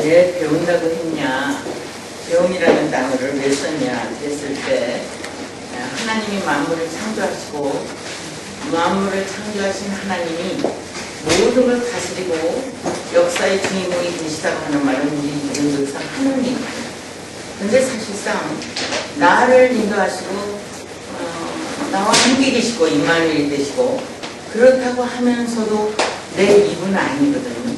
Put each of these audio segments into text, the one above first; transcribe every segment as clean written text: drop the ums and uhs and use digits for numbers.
왜 배운다고 했냐, 배움이라는 단어를 왜 썼냐 했을 때, 하나님이 만물을 창조하시고 만물을 창조하신 하나님이 모든 걸 다스리고 역사의 주인공이 되시다고 하는 말은 우리 믿음으로서 하느님이에요. 근데 사실상 나를 인도하시고 나와 함께 계시고 임마누엘이 되시고 그렇다고 하면서도 내 입은 아니거든요.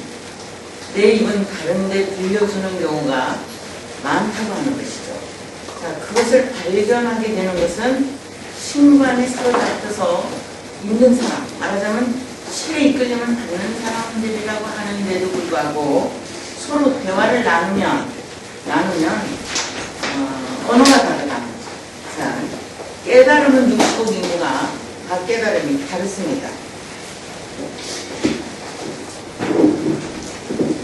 내 입은 다른 데 들려주는 경우가 많다고 하는 것이죠. 자, 그것을 발견하게 되는 것은 신관에 사로잡혀서 있는 사람, 말하자면 신에 이끌림을 받는 사람들이라고 하는데도 불구하고 서로 대화를 나누면 언어가 다르다. 자, 깨달음은 60억 인구가 다 깨달음이 다릅니다.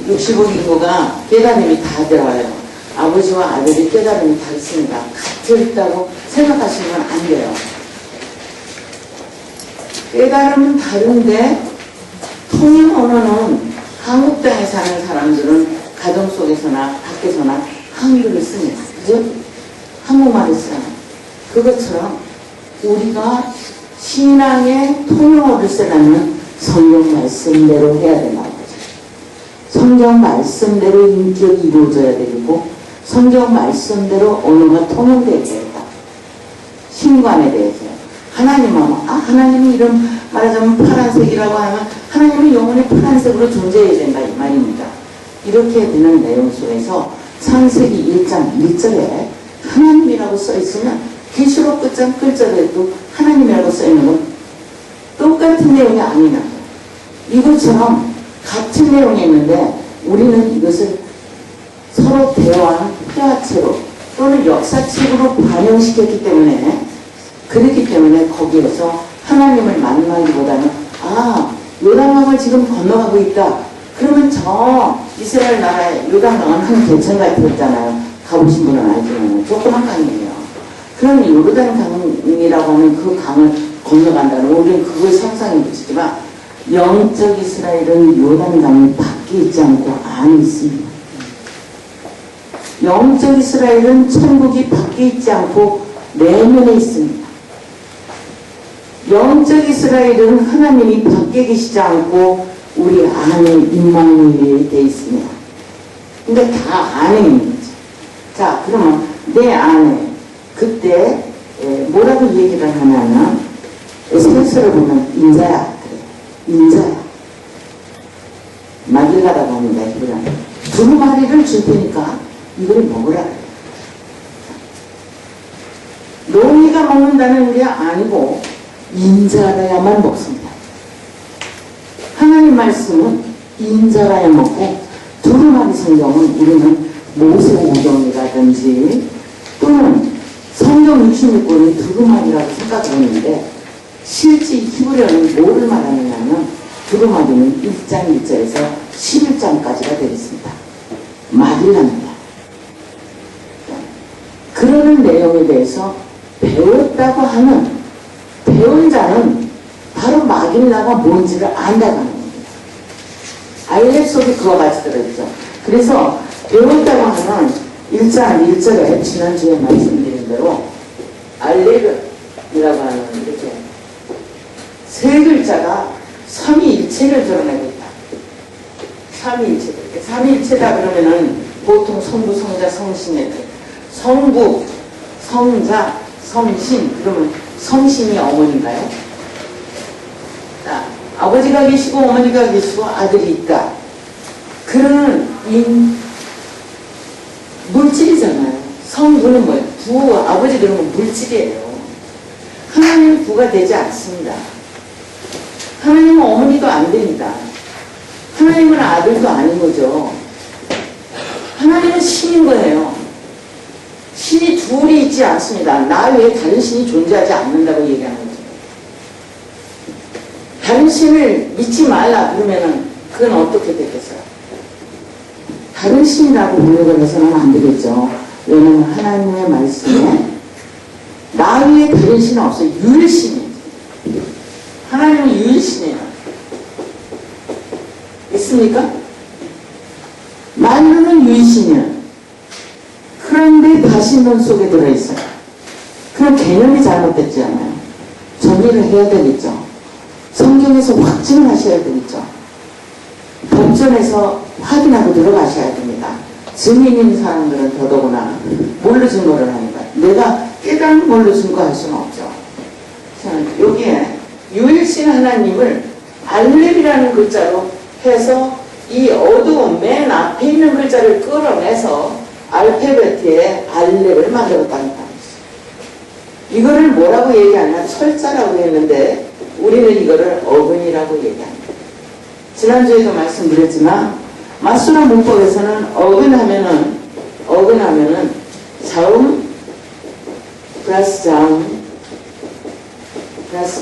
60억 인구가 깨달음이 다 들어와요. 아버지와 아들이 깨달음이 다릅니다. 같다고 생각하시면 안 돼요. 깨달음은 다른데 통일 언어는 한국 땅에 사는 사람들은 가정 속에서나 밖에서나 한글을 씁니다. 그죠? 한국말을 써요. 그것처럼 우리가 신앙의 통용어를 쓰려면 성경 말씀대로 해야 된다고 하죠. 성경 말씀대로 인격이 이루어져야 되고 성경 말씀대로 언어가 통용되어야 된다. 신관에 대해서요. 하나님은 하나님이 이런 말하자면 파란색이라고 하면 하나님은 영원히 파란색으로 존재해야 된다 이 말입니다. 이렇게 되는 내용 속에서 창세기 1장 1절에 하나님이라고 써있으면 계시록 끝장 끝절에도 하나님이라고 써있는 건 똑같은 내용이 아니냐. 이것처럼 같은 내용이 있는데 우리는 이것을 서로 대화하는 회화체로 또는 역사책으로 반영시켰기 때문에 그렇기 때문에 거기에서 하나님을 만나기보다는 요단강을 지금 건너가고 있다. 그러면 저 이스라엘 나라의 요단강은 한 개천 같았잖아요. 가보신 분은 알지만 조그만 강이에요. 그럼 요르단강이라고 하는 그 강을 건너간다는 우리는 그걸 상상해 보시지만 영적 이스라엘은 요단강이 밖에 있지 않고 안에 있습니다. 영적 이스라엘은 천국이 밖에 있지 않고 내면에 있습니다. 영적 이스라엘은 하나님이 밖에 계시지 않고 우리 안에 임마누엘이 되어 있습니다. 근데 다 안에 있는 거죠. 자, 그러면 내 안에 그때 뭐라고 얘기를 하냐면 에스겔서를 보면 인자야 그래. 인자야. 마길라라고 합니다. 이거는 두루마리를 줄 테니까 이걸 먹으라 그래요. 노미가 먹는다는 게 아니고 인자라야만 먹습니다. 하나님 말씀은 인자라야 먹고 두루마리 성경은 우리는 모세오경이라든지 또는 성경 66권이 두루마리라고 생각하는데 실제 히브리어는 뭐를 말하느냐면 두루마리는 1장 1절에서 11장까지가 되어 있습니다. 마길라입니다. 그러는 내용에 대해서 배웠다고 하는 배운 자는 바로 마길라가 뭔지를 안다고 하는 겁니다. 알렉 속에 그와 같이 들어있죠. 그래서 배웠다고 하면 1장 1절에 지난주에 말씀드린 대로 알렉이라고 하는 이렇게 세 글자가 삼위일체를 드러내고 있다. 삼위일체. 삼위일체다 그러면은 보통 성부, 성자, 성신의 성부, 성자, 성신. 그러면 성신이 어머니인가요? 자, 아버지가 계시고 어머니가 계시고 아들이 있다. 그러면 물질이잖아요. 성부는 뭐예요? 부, 아버지 그러면 물질이에요. 하나님은 부가 되지 않습니다. 하나님은 어머니도 안 됩니다. 하나님은 아들도 아닌 거죠. 하나님은 신인 거예요. 신이 둘이 있지 않습니다. 나 외에 다른 신이 존재하지 않는다고 얘기하는 거죠. 다른 신을 믿지 말라 그러면은 그건 어떻게 되겠어요? 다른 신이라고 분류를 해서는 안 되겠죠. 왜냐하면 하나님의 말씀에 나 외에 다른 신은 없어요. 유일신이에요. 하나님은 유일신이에요. 있습니까? 나 말로는 유일신이야. 그런데 다신론 속에 들어있어요. 그럼 개념이 잘못됐지 않아요? 정리를 해야 되겠죠. 성경에서 확증을 하셔야 되겠죠. 법전에서 확인하고 들어가셔야 됩니다. 증인 있는 사람들은 더더구나 뭘로 증거를 하니까 내가 깨달은 걸로 증거할 수는 없죠. 여기에 유일신 하나님을 알렙이라는 글자로 해서 이 어두운 맨 앞에 있는 글자를 끌어내서 알파벳에 알렙을 만들었다는 말이죠. 이거를 뭐라고 얘기하냐? 철자라고 했는데 우리는 이거를 어근이라고 얘기합니다. 지난주에도 말씀드렸지만 마수라 문법에서는 어근하면은 자음 플러스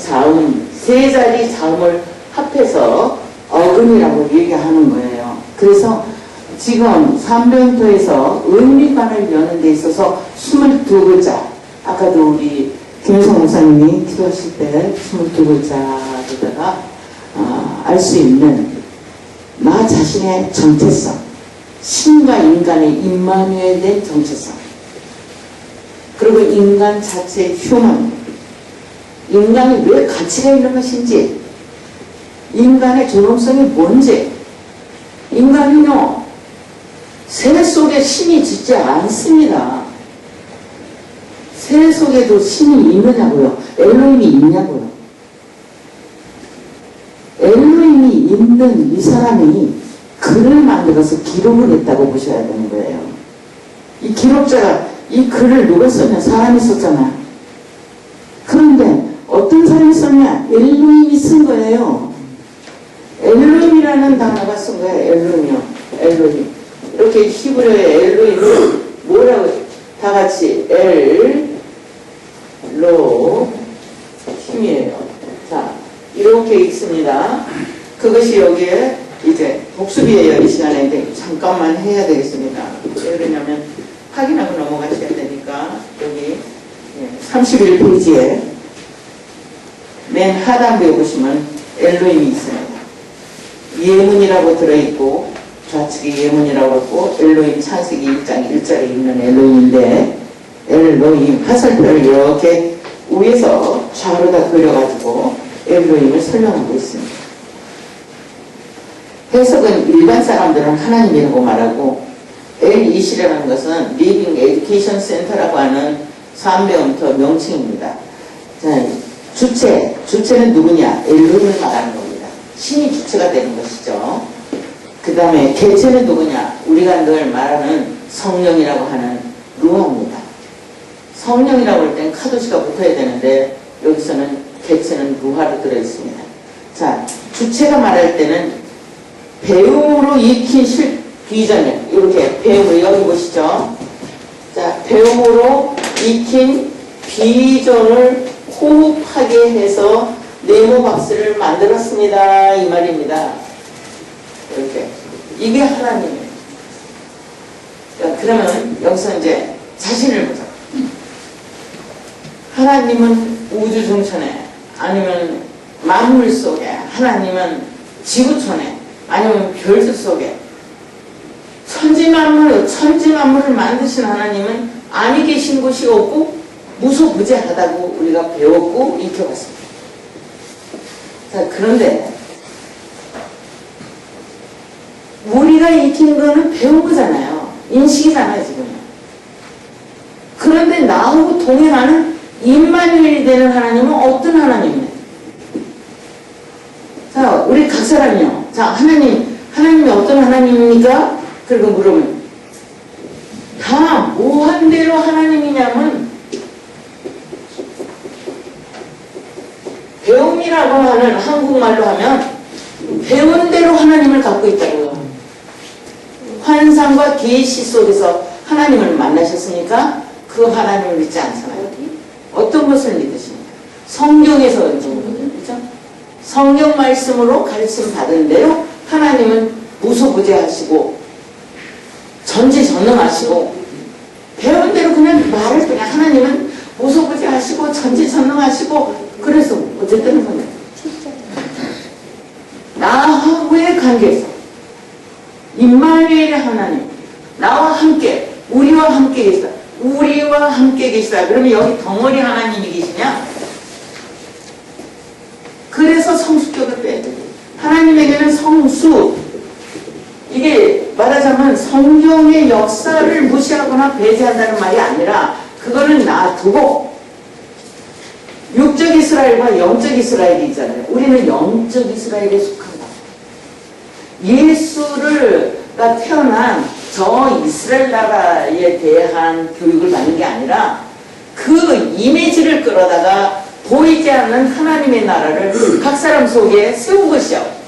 자음 세 자리 자음을 합해서 어근이라고 얘기하는 거예요. 그래서 지금 삼변토에서 은리관을 여는 데 있어서 22글자, 아까도 우리 김효성 목사님이 기도하실 때 22글자에다가 알 수 있는 나 자신의 정체성, 신과 인간의 임마누엘된 정체성, 그리고 인간 자체의 휴먼, 인간이 왜 가치가 있는 것인지, 인간의 존엄성이 뭔지. 인간은요 새 속에 신이 짓지 않습니다. 새 속에도 신이 있느냐고요? 엘로힘이 있냐고요? 엘로힘이 있는 이 사람이 글을 만들어서 기록을 했다고 보셔야 되는 거예요. 이 기록자가 이 글을 누가 썼냐? 사람이 썼잖아요. 그런데 어떤 사람이 썼냐? 엘로힘이 쓴 거예요. 엘로힘이라는 단어가 쓴 거예요. 엘로힘이요. 엘로힘. 이렇게 히브리어의 엘로힘을 뭐라고 다 같이 엘로힘이에요. 자, 이렇게 있습니다. 그것이 여기에 이제 복습이에요. 이 시간에 잠깐만 해야 되겠습니다. 왜 그러냐면 확인하고 넘어가셔야 되니까 여기 31페이지에 맨 하단부에 보시면 엘로힘이 있습니다. 예문이라고 들어있고 좌측에 예문이라고 했고 엘로힘 창세기 1장 1절에 있는 엘로힘인데 엘로힘 화살표를 이렇게 위에서 좌우로 다 그려가지고 엘로힘을 설명하고 있습니다. 해석은 일반 사람들은 하나님이라고 말하고 LEC라는 것은 Living Education Center라고 하는 삼배움터 명칭입니다. 자, 주체는 누구냐? 엘로힘을 말하는 겁니다. 신이 주체가 되는 것이죠. 그 다음에 개체는 누구냐? 우리가 늘 말하는 성령이라고 하는 루아입니다. 성령이라고 할 땐 카도시가 붙어야 되는데 여기서는 개체는 루아로 들어있습니다. 자, 주체가 말할 때는 배움으로 익힌 비전을 이렇게 배움을 여기 보시죠. 자, 배움으로 익힌 비전을 호흡하게 해서 네모 박스를 만들었습니다. 이 말입니다. 이렇게. 이게 하나님이에요. 그러면 여기서 이제 자신을 보자. 하나님은 우주 중천에 아니면 만물 속에, 하나님은 지구촌에 아니면 별들 속에 천지만물을 만드신 하나님은 아니 계신 곳이 없고 무소부재하다고 우리가 배웠고 익혀봤습니다. 자, 그런데 우리가 익힌 거는 배운 거잖아요. 인식이잖아요, 지금. 그런데 나하고 동행하는 임마누엘이 되는 하나님은 어떤 하나님이에요? 자, 우리 각 사람이요. 자, 하나님이 어떤 하나님입니까? 그리고 물으면 다 무한대로 하나님이냐면 배움이라고 하는 한국말로 하면 배운 대로 하나님을 갖고 있다고요. 환상과 계시 속에서 하나님을 만나셨으니까 그 하나님을 믿지 않잖아요. 어떤 것을 믿으십니까? 성경에서 거거든요. 그렇죠? 성경 말씀으로 가르침 받은 대로 하나님은 무소부재하시고 전지전능하시고 배운 대로 그냥 말을 그냥 하나님은 무소부재하시고 전지전능하시고 그래서 어쨌든 거냐? 나하고의 관계에서 임마누엘의 하나님 나와 함께, 우리와 함께 계시다. 우리와 함께 계시다. 그러면 여기 덩어리 하나님이 계시냐? 그래서 성수격을 빼야 돼요. 하나님에게는 성수, 이게 말하자면 성경의 역사를 무시하거나 배제한다는 말이 아니라 그거는 놔두고 육적 이스라엘과 영적 이스라엘이 있잖아요. 우리는 영적 이스라엘에 속한다. 예수가 태어난 저 이스라엘 나라에 대한 교육을 받는 게 아니라 그 이미지를 끌어다가 보이지 않는 하나님의 나라를 각 사람 속에 세운 것이요.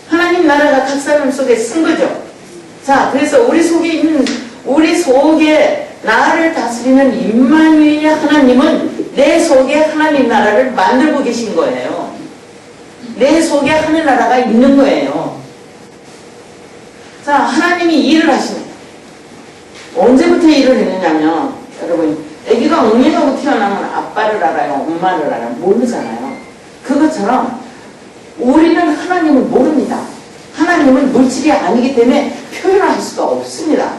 하나님 나라가 각 사람 속에 쓴 거죠. 자, 그래서 우리 속에 나를 다스리는 임마누엘의 하나님은 내 속에 하나님 나라를 만들고 계신 거예요. 내 속에 하늘나라가 있는 거예요. 자, 하나님이 일을 하십니다. 언제부터 일을 했느냐면, 여러분, 아기가 웅이하고 태어나면 아빠를 알아요, 엄마를 알아요? 모르잖아요. 그것처럼 우리는 하나님을 모릅니다. 하나님은 물질이 아니기 때문에 표현할 수가 없습니다.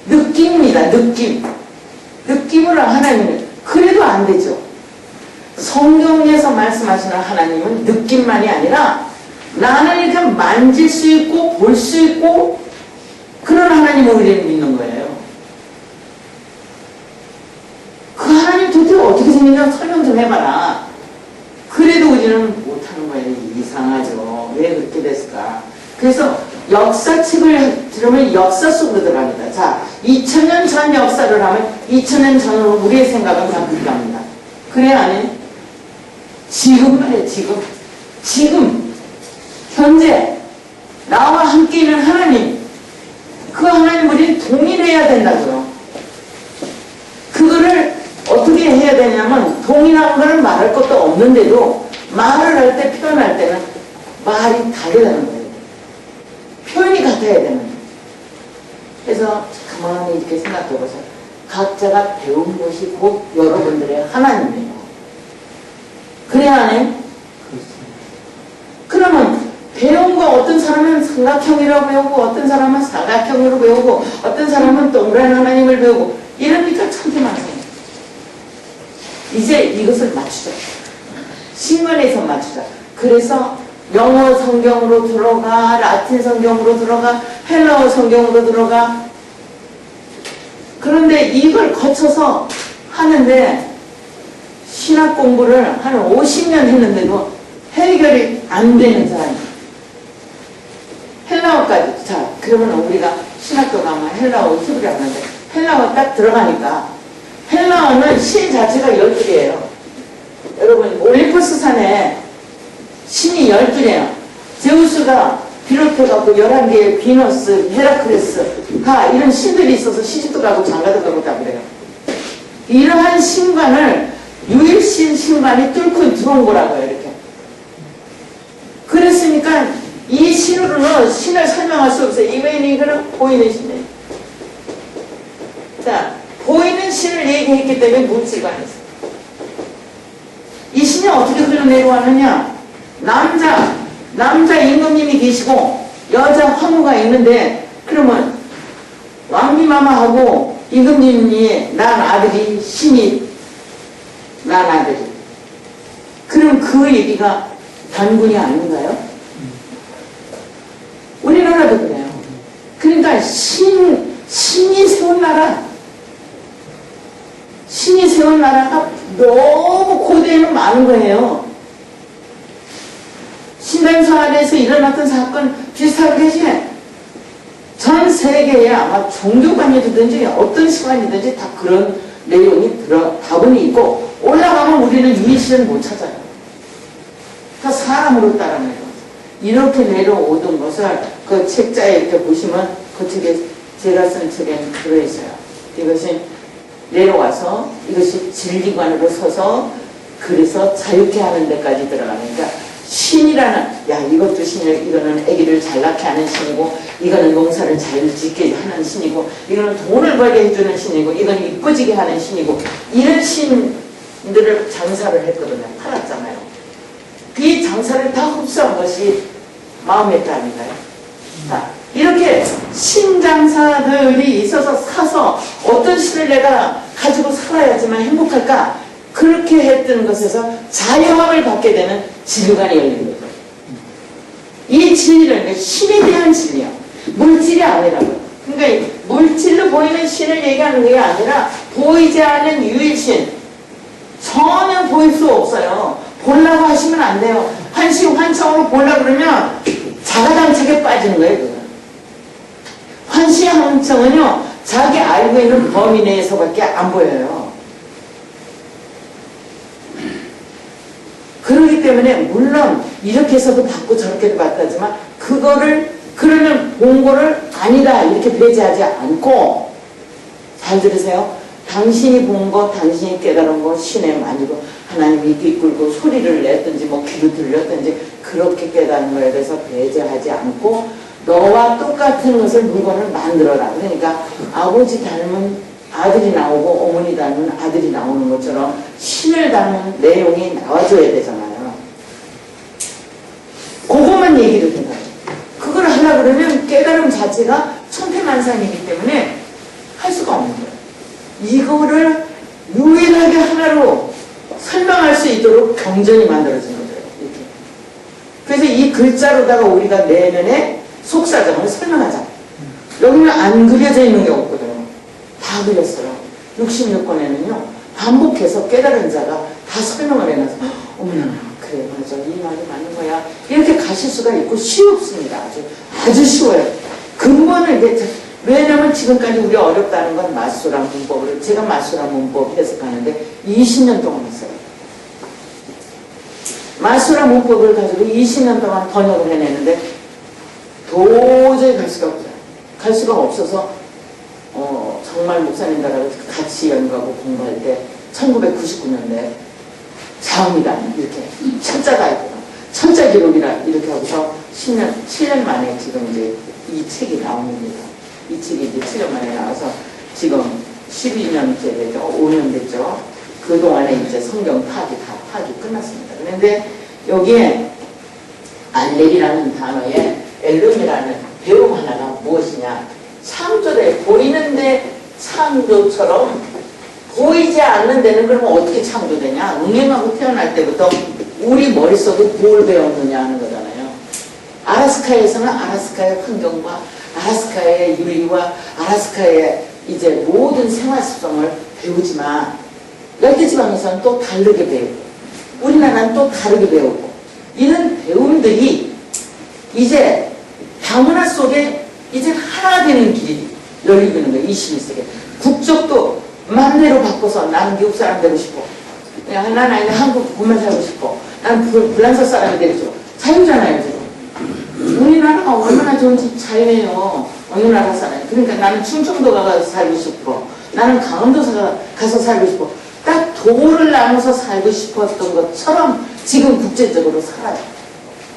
느낌입니다. 느낌으로 하나님을. 그래도 안 되죠. 성경에서 말씀하시는 하나님은 느낌만이 아니라 나는 이렇게 만질 수 있고 볼 수 있고 그런 하나님을 우리는 믿는 거예요. 그 하나님 도대체 어떻게 생긴지 설명 좀 해봐라. 그래도 우리는 못하는 거예요. 이상하죠. 왜 그렇게 됐을까? 그래서 역사책을 들으면 역사 속으로 들어갑니다. 자, 2000년 전 역사를 하면 2000년 전으로 우리의 생각은 다 그렇게 갑니다. 그래, 아니? 지금 말이에요, 지금. 현재, 나와 함께 있는 하나님. 그 하나님 우리는 동일해야 된다고요. 그거를 어떻게 해야 되냐면, 동일한 거는 말할 것도 없는데도, 말을 할 때, 표현할 때는 말이 다르다는 거예요. 표현이 같아야 되는 거예요. 그래서 가만히 이렇게 생각해 보세요. 각자가 배운 것이 곧 여러분들의 하나님이에요. 그래야 안 해? 그러면 배운 거 어떤 사람은 삼각형이라고 배우고 어떤 사람은 사각형으로 배우고 어떤 사람은 동그란 하나님을 배우고 이러니까 천태만상. 이제 이것을 맞추자. 신간에서 맞추자. 그래서 영어 성경으로 들어가, 라틴 성경으로 들어가, 헬라어 성경으로 들어가. 그런데 이걸 거쳐서 하는데 신학 공부를 한 50년 했는데도 해결이 안 되는 사람이. 헬라어까지. 자, 그러면 우리가 신학교 가면 헬라어 히브리어 하는데 헬라어 딱 들어가니까 헬라어는 신 자체가 12개예요. 여러분, 올림포스 산에 신이 12개예요. 제우스가 비롯해갖고 11개의 비너스, 헤라클레스, 다 이런 신들이 있어서 시집도 가고 장가도 가고 다 그래요. 이러한 신관을 유일신 신관이 뚫고 들어온 거라고요, 이렇게. 그랬으니까 이 신으로는 신을 설명할 수 없어요. 이거는 보이는 신이에요. 자, 보이는 신을 얘기했기 때문에 물질관에서. 이 신이 어떻게 흘러내려왔느냐? 남자 임금님이 계시고 여자 황후가 있는데 그러면 왕비마마하고 임금님이 난 아들이 신이 난 아들이. 그럼 그 얘기가 단군이 아닌가요? 우리나라도 그래요. 그러니까 신이 세운 나라. 신이 세운 나라가 너무 고대에는 많은 거예요. 신단서 안에서 일어났던 사건 비슷하게 전 세계에 아마 종교관이든지 어떤 시간이든지 다 그런 내용이 다분히 있고 올라가면 우리는 유일신을 못 찾아요. 다 사람으로 따라내려. 이렇게 내려오던 것을 그 책자에 이렇게 보시면 그 책에 제가 쓴 책에 들어있어요. 이것이 내려와서 이것이 진리관으로 서서 그래서 자유케 하는 데까지 들어가니까 신이라는, 야, 이것도 신이야. 이거는 아기를 잘 낳게 하는 신이고, 이거는 농사를 잘 짓게 하는 신이고, 이거는 돈을 벌게 해주는 신이고, 이건 이뻐지게 하는 신이고, 이런 신들을 장사를 했거든요. 팔았잖아요. 그 장사를 다 흡수한 것이 마음의 딸인가요? 자, 이 이렇게 신장사들이 있어서 사서 어떤 신을 내가 가지고 살아야지만 행복할까? 그렇게 했던 것에서 자유함을 받게 되는 진리관이 열린 거죠. 이 진리는 신에 대한 진리야. 물질이 아니라고요. 그러니까 물질로 보이는 신을 얘기하는 게 아니라 보이지 않는 유일신. 전혀 보일 수 없어요. 보려고 하시면 안 돼요. 환시환청으로 보려고 그러면 자가당착에 빠지는 거예요. 그거. 환시환청은요, 자기 알고 있는 범위 내에서밖에 안 보여요. 그렇기 때문에 물론 이렇게 해서도 받고 저렇게도 받다지만 그거를 그러면 본 거를 아니다 이렇게 배제하지 않고, 잘 들으세요. 당신이 본 것, 당신이 깨달은 것, 신의 만지고 하나님이 이끌고 소리를 냈든지 뭐 귀로 들렸든지 그렇게 깨달은 거에 대해서 배제하지 않고 너와 똑같은 것을 물건을 만들어라. 그러니까 아버지 닮은 아들이 나오고 어머니 닮은 아들이 나오는 것처럼 신을 닮은 내용이 나와줘야 되잖아요. 그것만 얘기를 해요. 그걸 하려고 그러면 깨달음 자체가 천태만상이기 때문에 할 수가 없는 거예요. 이거를 유일하게 하나로 설명할 수 있도록 경전이 만들어진 거죠. 이렇게. 그래서 이 글자로다가 우리가 내면의 속사정을 설명하자. 여기는 안 그려져 있는 게 없거든요. 다 그렸어요. 66권에는요. 반복해서 깨달은 자가 다 설명을 해놔서 어머나 그래 맞아 이 말이 맞는 거야. 이렇게 가실 수가 있고 쉽습니다. 아주 쉬워요. 근본을 이제 왜냐면 지금까지 우리 어렵다는 건 마수라 문법을 제가 마수라 문법 해석하는데 20년 동안 했어요. 마수라 문법을 가지고 20년 동안 번역을 해내는데 도저히 갈 수가 없어요. 갈 수가 없어서 정말 목사님들하고 같이 연구하고 공부할 때 1999년대 자음이란 이렇게 천자가 있고 천자 기록이라 이렇게 하고서 7년 만에 지금 이제 이 책이 나옵니다. 이 책이 이제 7년 만에 나와서 지금 12년째 되죠. 5년 됐죠. 그동안에 이제 성경 파악이 다 파악이 끝났습니다. 그런데 여기에 알렉이라는 단어에 엘룸이라는 배움 하나가 무엇이냐. 창조대 보이는데 창조처럼 보이지 않는 데는 그러면 어떻게 창조되냐. 응행하고 태어날 때부터 우리 머릿속에 뭘 배웠느냐 하는 거잖아요. 아라스카에서는 아라스카의 환경과 아라스카의 유리와 아라스카의 이제 모든 생활 습성을 배우지만 열대지방에서는 또 다르게 배우고 우리나라는 또 다르게 배우고 이런 배움들이 이제 다문화 속에 이제 하나 되는 길이 열리고 있는 거예요. 21세기. 국적도 마음대로 바꿔서 나는 미국 사람 되고 싶어. 나는 한국만 살고 싶어. 나는 불란서 사람이 되고 싶어. 자유잖아요. 지금. 우리나라가 얼마나 좋은지 자유해요. 어느 나라 사람이. 그러니까 나는 충청도 가서 살고 싶어. 나는 강원도 가서 살고 싶어. 딱 도를 나눠서 살고 싶었던 것처럼 지금 국제적으로 살아요.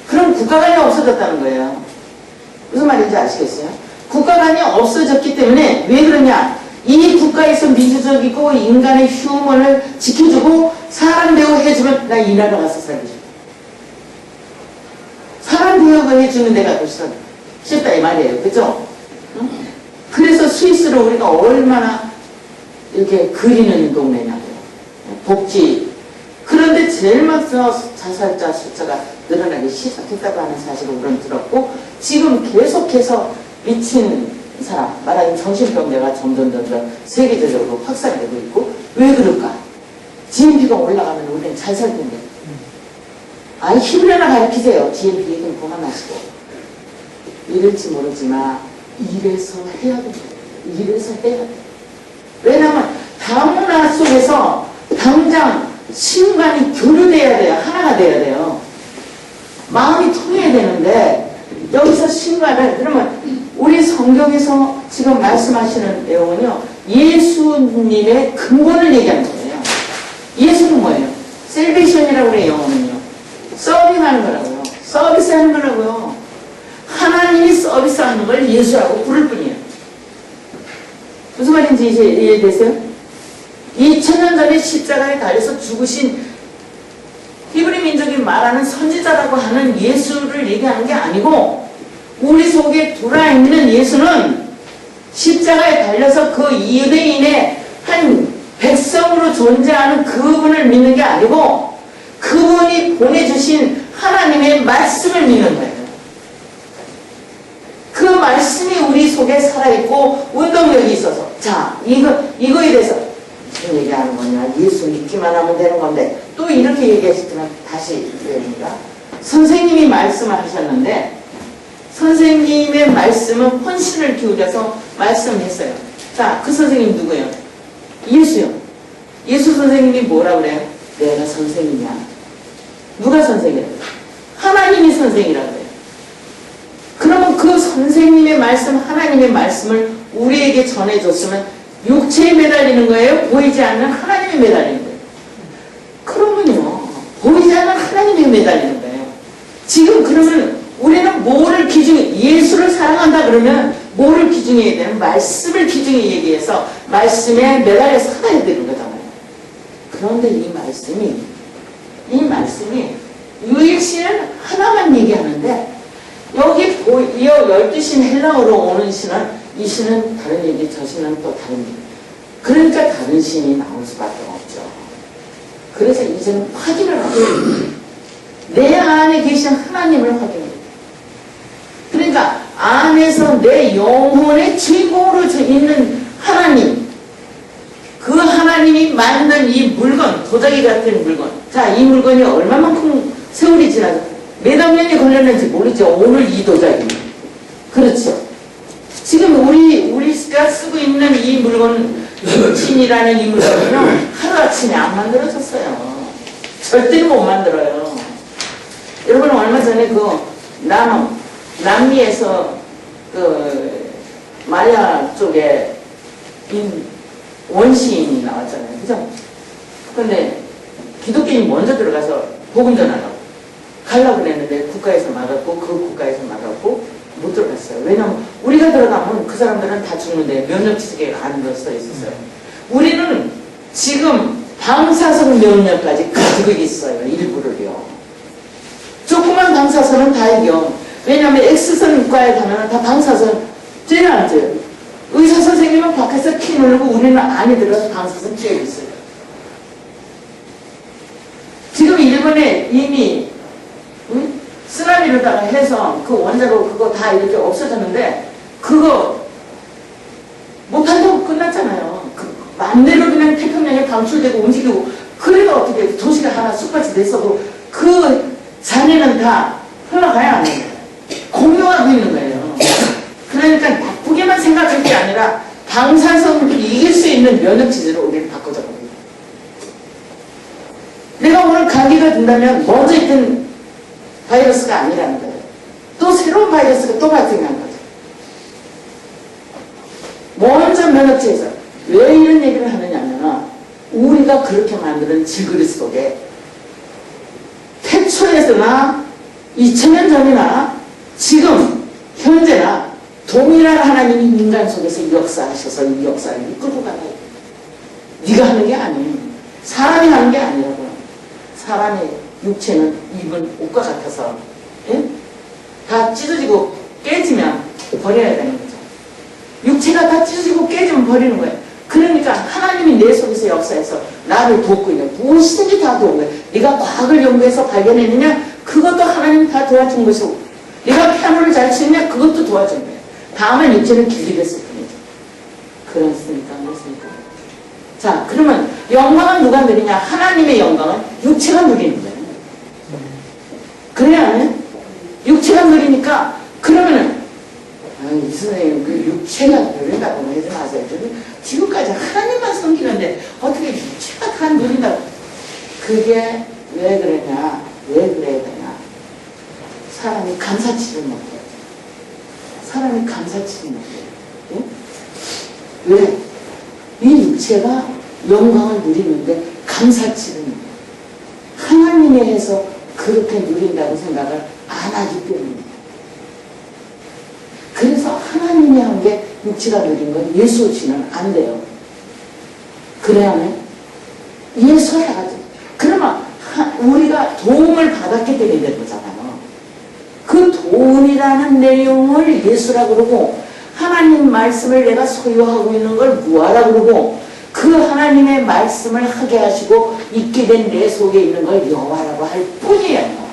그럼 국가관이 없어졌다는 거예요. 무슨 말인지 아시겠어요? 국가관이 없어졌기 때문에 왜 그러냐? 이 국가에서 민주적이고 인간의 휴먼을 지켜주고 사람 대우해주면 나 이 나라 가서 살고 싶어. 사람 대우해주는 데가 벌써 쉽다 이 말이에요. 그죠? 응? 그래서 스위스로 우리가 얼마나 이렇게 그리는 동네냐고요. 복지. 그런데 제일 먼저 자살자 숫자가 늘어나기 시작했다고 하는 사실을 우리는 들었고 지금 계속해서 미친 사람, 말하자면 정신병자가 점점 세계적으로 확산되고 있고 왜 그럴까? GNP가 올라가면 우리는 잘 살 텐데. 아니 힘을 하나 가르치세요. GNP 얘기는 그만하시고. 이럴지 모르지만 이래서 해야 돼. 이래서 해야 돼. 왜냐면 다문화 속에서 당장 신관이 교류돼야 돼요. 하나가 돼야 돼요. 마음이 통해야 되는데 여기서 신관을 그러면 우리 성경에서 지금 말씀하시는 내용은요. 예수님의 근본을 얘기하는 거예요. 예수는 뭐예요? 셀베이션이라고 그래요. 영어는요. 서빙하는 거라고요. 서비스하는 거라고요. 하나님이 서비스하는 걸 예수라고 부를 뿐이에요. 무슨 말인지 이제 이해되세요? 2000년 전에 십자가에 달려서 죽으신 히브리 민족이 말하는 선지자라고 하는 예수를 얘기하는 게 아니고 우리 속에 들어있는 예수는 십자가에 달려서 그 유대인의 한 백성으로 존재하는 그분을 믿는 게 아니고 그분이 보내주신 하나님의 말씀을 믿는 거예요. 그 말씀이 우리 속에 살아있고 운동력이 있어서 자 이거에 대해서 무슨 얘기하는 거냐, 예수 믿기만 하면 되는 건데 또 이렇게 얘기하시면 다시 얘기합니다. 선생님이 말씀을 하셨는데 선생님의 말씀은 혼신을 기울여서 말씀했어요. 자, 그 선생님 누구예요? 예수요. 예수 선생님이 뭐라 그래요? 내가 선생이냐. 누가 선생이라고 그래요? 하나님이 선생이라고 그래요. 그러면 그 선생님의 말씀, 하나님의 말씀을 우리에게 전해줬으면 육체에 매달리는 거예요? 보이지 않는 하나님에 매달리는 거예요? 그러면요, 보이지 않는 하나님에 매달리는 거예요. 지금 그러면 우리는 뭐를 예수를 사랑한다 그러면 뭐를 기준해야 되는? 말씀을 기준해 얘기해서 말씀에 매달려 살아야 되는 거잖아요. 그런데 이 말씀이 유일신은 하나만 얘기하는데 여기 이 12신 헬라어로 오는 신은 이 신은 다른 얘기, 저 신은 또 다른 얘기. 그러니까 다른 신이 나올 수밖에 없죠. 그래서 이제는 확인을 하고 내 안에 계신 하나님을 확인해요. 그러니까 안에서 내 영혼의 주인공으로 있는 하나님, 그 하나님이 만든 이 물건, 도자기 같은 물건. 자, 이 물건이 얼마만큼 세월이 지나서 몇억 년이 걸렸는지 모르죠. 오늘 이 도자기. 그렇죠. 지금 우리가 쓰고 있는 이 물건, 신이라는 이 물건은요, 하루아침에 안 만들어졌어요. 절대로 못 만들어요. 여러분, 얼마 전에 남미에서 마야 쪽에 원시인이 나왔잖아요. 그죠? 근데 기독교인이 먼저 들어가서 복음 전하려고 가려고 그랬는데 국가에서 막았고 그 국가에서 막았고 못 들어갔어요. 왜냐면 우리가 들어가면 그 사람들은 다 죽는데 면역지식에 안 써 있었어요. 우리는 지금 방사성 면역까지 가지고 있어요. 일부를요. 조그만 방사선은 다 이겨. 왜냐하면 X선과에 가면 다 방사선 쬐려 앉아요. 의사 선생님은 밖에서 키 누르고 우리는 안에 들어서 방사선 쬐고 있어요. 지금 일본에 이미 쓰나미로다가 해서 그 원자로 그거 다 이렇게 없어졌는데 그거 못한다고 끝났잖아요. 맘대로 그냥 태평양에 방출되고 움직이고 그래도 어떻게 도시가 하나 쑥밭이 됐어도 그 잔해는 다 흘러가야 하는 거예요. 공유하고 있는 거예요. 그러니까 나쁘게만 생각할 게 아니라 방사선을 이길 수 있는 면역체제로 우리를 바꿔줘 봅니다. 내가 오늘 감기가 든다면 먼저 있던 바이러스가 아니라는 거예요. 또 새로운 바이러스가 또 발생한 거죠. 먼저 면역체제. 왜 이런 얘기를 하느냐면 우리가 그렇게 만드는 질그릇 속에 태초에서나 2000년 전이나 지금 현재나 동일한 하나님이 인간 속에서 역사하셔서 이 역사를 이끌고 가요. 네가 하는 게 아니에요. 사람이 하는 게 아니라고요. 사람의 육체는 입은 옷과 같아서 다 찢어지고 깨지면 버려야 되는 거죠. 육체가 다 찢어지고 깨지면 버리는 거예요. 그러니까 하나님이 내 속에서 역사해서 나를 돕고 있는 무엇이든지 다 도운 거예요. 네가 과학을 연구해서 발견했느냐? 그것도 하나님이 다 도와준 것이고 네가 피아노를 잘 치느냐? 그것도 도와준 거예요. 다음에 육체는 길리겠을 뿐이죠. 그렇습니까? 그렇습니까? 자, 그러면 영광은 누가 누리냐? 하나님의 영광은 육체가 누리는 거예요. 그래야 하면 육체가 누리니까 그러면은 이 선생님 그 육체가 누린다고 하지 마세요. 지금까지 하나님만 섬기는데 어떻게 육체가 다 누린다고? 그게 왜 그러냐? 왜 그래야 되냐? 사람이 감사치를 못해요. 사람이 감사치를 못해요. 예? 왜? 이 육체가 영광을 누리는데 감사치를 못해요. 하나님에 해서 그렇게 누린다고 생각을 안 하기 때문입니다. 그래서 하나님이 한 게 육체가 누린 건 예수 없이는 안 돼요. 그래야만 예수가 해가지고 그러면 우리가 도움을 받았기 때문에 된 거잖아요. 그 도움이 말씀이라는 내용을 예수라 그러고 하나님 말씀을 내가 소유하고 있는 걸 무하라 그러고 그 하나님의 말씀을 하게 하시고 있게 된 내 속에 있는 걸 여호와라고 할 뿐이에요.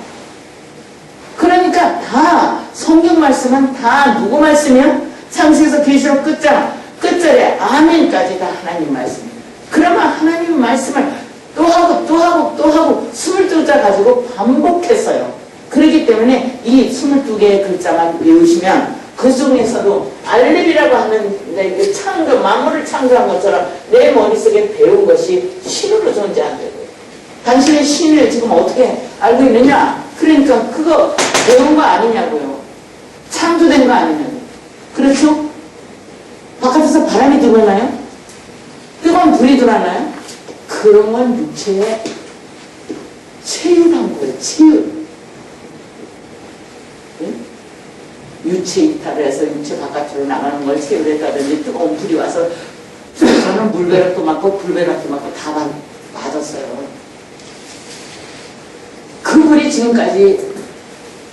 그러니까 다 성경 말씀은 다 누구 말씀이야? 창세기에서 계시록 끝절에 아멘까지 다 하나님 말씀이에요. 그러면 하나님 말씀을 또 하고 또 하고 또 하고 22자 가지고 반복했어요. 그렇기 때문에 이 22개의 글자만 외우시면 그 중에서도 알렙이라고 하는 그 창조, 만물을 창조한 것처럼 내 머릿속에 배운 것이 신으로 존재한다고요. 당신의 신을 지금 어떻게 알고 있느냐? 그러니까 그거 배운 거 아니냐고요. 창조된 거 아니냐고요. 그렇죠? 바깥에서 바람이 들어오나요? 뜨거운 불이 들어오나요? 그런 건 육체의 체유한 거예요. 체유. 유체 이탈을 해서 유체 바깥으로 나가는 걸 체유했다든지 뜨거운 불이 와서 저는 물벼락도 맞고 불벼락도 맞고 다 맞았어요. 그 불이 지금까지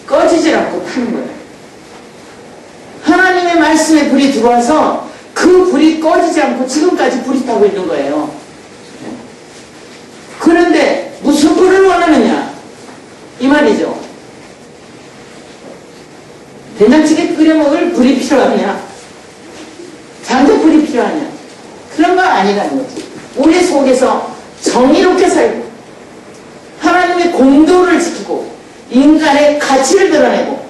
꺼지질 않고 타는 거예요. 하나님의 말씀에 불이 들어와서 그 불이 꺼지지 않고 지금까지 불이 타고 있는 거예요. 그런데 무슨 불을 원하느냐? 이 말이죠. 된장찌개 끓여 먹을 불이 필요하냐? 장작불이 필요하냐? 그런 거 아니라는 거지. 우리 속에서 정의롭게 살고 하나님의 공도를 지키고 인간의 가치를 드러내고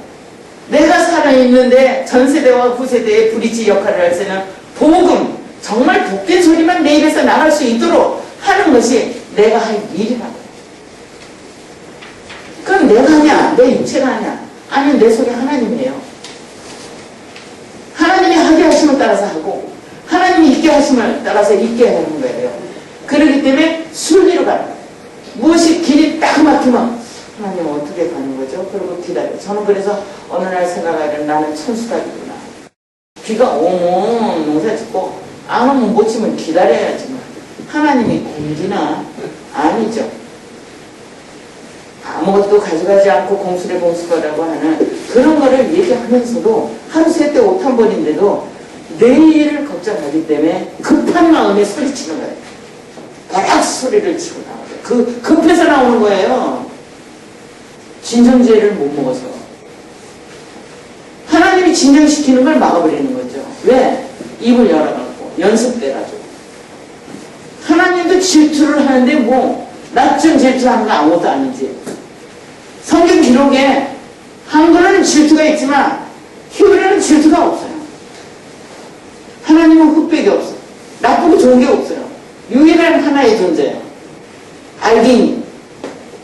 내가 살아있는데 전세대와 후세대의 브릿지 역할을 할 때는 복음, 정말 복된 소리만 내 입에서 나갈 수 있도록 하는 것이 내가 할 일이라고. 그럼 내가 하냐? 내 육체가 하냐? 아니면 내 속에 하나님이에요. 하나님이 하게 하심을 따라서 하고 하나님이 있게 하심을 따라서 있게 하는 거예요. 그렇기 때문에 순리로 가는 거예요. 무엇이 길이 딱 막히면 하나님 어떻게 가는 거죠? 그리고 기다려요. 저는 그래서 어느 날 생각하기를 나는 천수답이구나. 비가 오면 농사 짓고 안 오면 못 치면 기다려야지만 하나님이 공기나 아니죠. 아무것도 가져가지 않고 공수래 공수거라고 하는 그런 거를 얘기하면서도 하루 세 때 옷 한 번인데도 내일을 걱정하기 때문에 급한 마음에 소리치는 거예요. 바락 소리를 치고 나오죠. 급해서 나오는 거예요. 진정제를 못 먹어서. 하나님이 진정시키는 걸 막아버리는 거죠. 왜? 입을 열어갖고 연습돼가지고. 하나님도 질투를 하는데 뭐 낯좀 질투하는 거 아무것도 아니지. 성경 기록에 한글은 질투가 있지만 히브리어는 질투가 없어요. 하나님은 흑백이 없어. 나쁘고 좋은 게 없어요. 유일한 하나의 존재예요. 알갱이,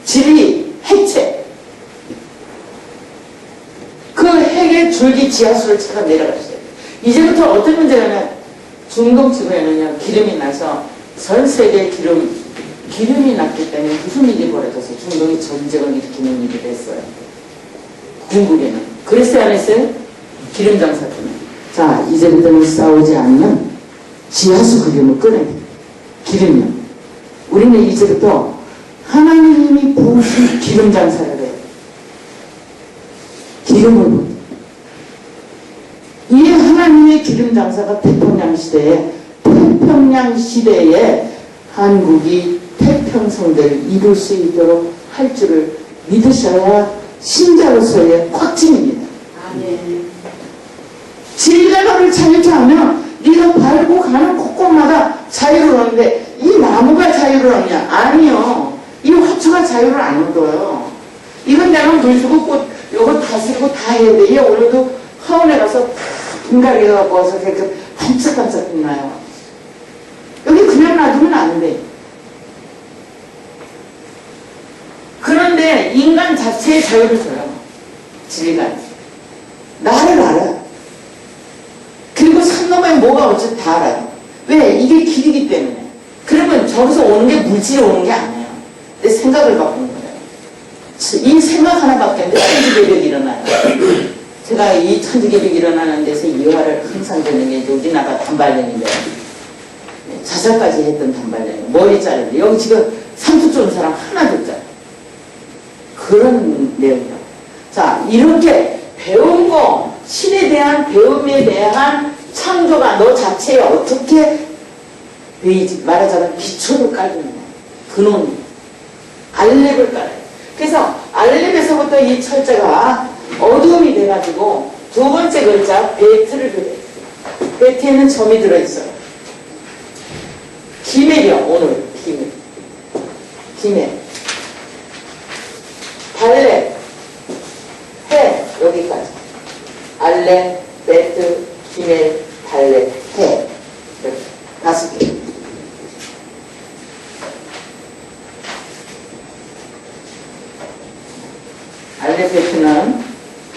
진리, 핵체. 그 핵의 줄기 지하수를 찾아 내려갔어요. 이제부터 어떤 문제가 있냐면 중동지구에는 기름이 나서 전 세계에 기름이 났기 때문에 무슨 일이 벌어져서 중동이 전쟁을 일으키는 일이 됐어요. 궁극에는. 그랬어요, 안 했어요? 기름 장사 때문에. 자, 이제부터는 싸우지 않으면 지하수 그림을 꺼내야 돼요. 기름이요. 우리는 이제부터 하나님이 부으신 기름 장사를 해요. 기름을 부어요. 이 하나님의 기름 장사가 태평양 시대에 한국이 태평성대를 이룰 수 있도록 할 줄을 믿으셔야 신자로서의 확증입니다. 아멘. 진리가 너를 자유케 하면 네가 밟고 가는 곳곳마다 자유를 얻는데 이 나무가 자유를 얻냐? 아니요. 이 화초가 자유를 안 얻어요. 이건 내가 물 주고 꽃 요거 다스리고 다 해야 돼. 얘 오늘도 하원에 가서 다 분갈이 해갖고 와서 그 반짝반짝 빛나요. 여기 그냥 놔두면 안 돼. 그런데 인간 자체의 자유를 줘요. 진리가. 나를 알아요. 그리고 산 너머에 뭐가 올지 다 알아요. 왜? 이게 길이기 때문에. 그러면 저기서 오는 게 물질이 오는 게 아니에요. 내 생각을 바꾸는 거예요. 이 생각 하나밖에 안 돼. 천지개벽이 일어나요. 제가 이 천지개벽이 일어나는 데서 이화를 항상 듣는 게 우리나라 단발령인데 자살까지 했던 단발령. 머리 자르는데 여기 지금 상투 쫓는 사람 하나도 없잖아요. 그런 내용이요. 자, 이렇게 배운 거, 신에 대한 배움에 대한 창조가 너 자체에 어떻게 말하자면 기초를 깔는 거야. 근원, 알렙을 깔아요. 그래서 알렙에서부터 이 철자가 어두움이 돼가지고 두 번째 글자 베트를 그려요. 베트에는 점이 들어있어요. 기멜이요. 오늘 기멜. 기멜. 발렙. 해. 여기까지. 알렙, 베트, 기멜, 발렙, 해. 이렇게 5개. 알렙,